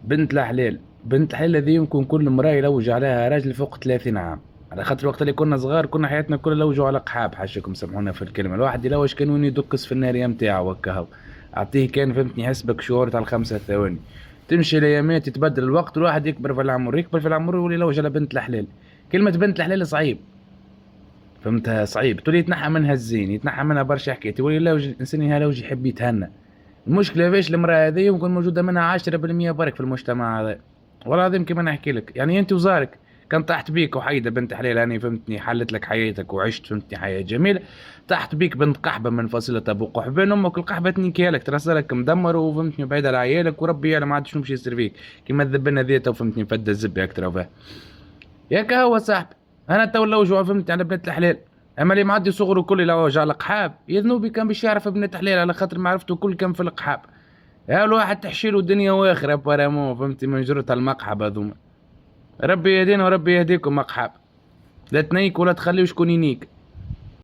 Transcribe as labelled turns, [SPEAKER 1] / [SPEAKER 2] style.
[SPEAKER 1] بنت الحلال، بنت الحلال هذه يمكن كل امرأة يلوج عليها راجل فوق 30 عام. على خاطر الوقت اللي كنا صغار كنا حياتنا كلها لوجوا على قحاب، حاشاكم سامحونا في الكلمة. الواحد يلوج كان وين يدقس في النار متاعه وكهو. اعطيه كان فهمتني حسبك شعور تاع الخمسة ثواني. تمشي الايامات يتبدل الوقت، الواحد يكبر في العمر، يكبر في العمر ويولي يلوج على بنت الحلال. كلمة بنت الحلال صعيب، فهمتها صعيب، تولي يتنحى منها الزين، يتنحى منها برشا حكايات، يولي يلوج الانسان يلوج يحب يتهنى. المشكلة فيش المرأة هذه يمكن موجودة منها 10% برك في المجتمع هذا. والله العظيم كما نحكي لك، يعني انت وزارك كان طاحت بيك وحيدة بنت حلال، يعني فهمتني حلت لك حياتك وعشت فهمتني حياة جميلة. طاحت بيك بنت قحبة من فصيلة ابو قحبة، امك القحبة تنيكيها لك ترسلك مدمر وفهمتني بعيد على عيالك، وربي يعلم عاد شنو باش يصير فيك. كيما الذبنة ذيته وفهمتني فد الزبي اكثر وفاه. ياك هو صاحبي، انا تو لو فهمت على بنت الحلال. اما اللي معدي صغره كل لو على قحاب يذنوبي كان باش يعرف بنت حلال، على خاطر معرفته كل كان في القحاب. يا الواحد تحشي له دنيا واخره بارامون فهمتي من جرة المقحب هذوما. ربي يهدينا وربي يهديكم مقحب. لا تنيك ولا تخلي شكون ينيك.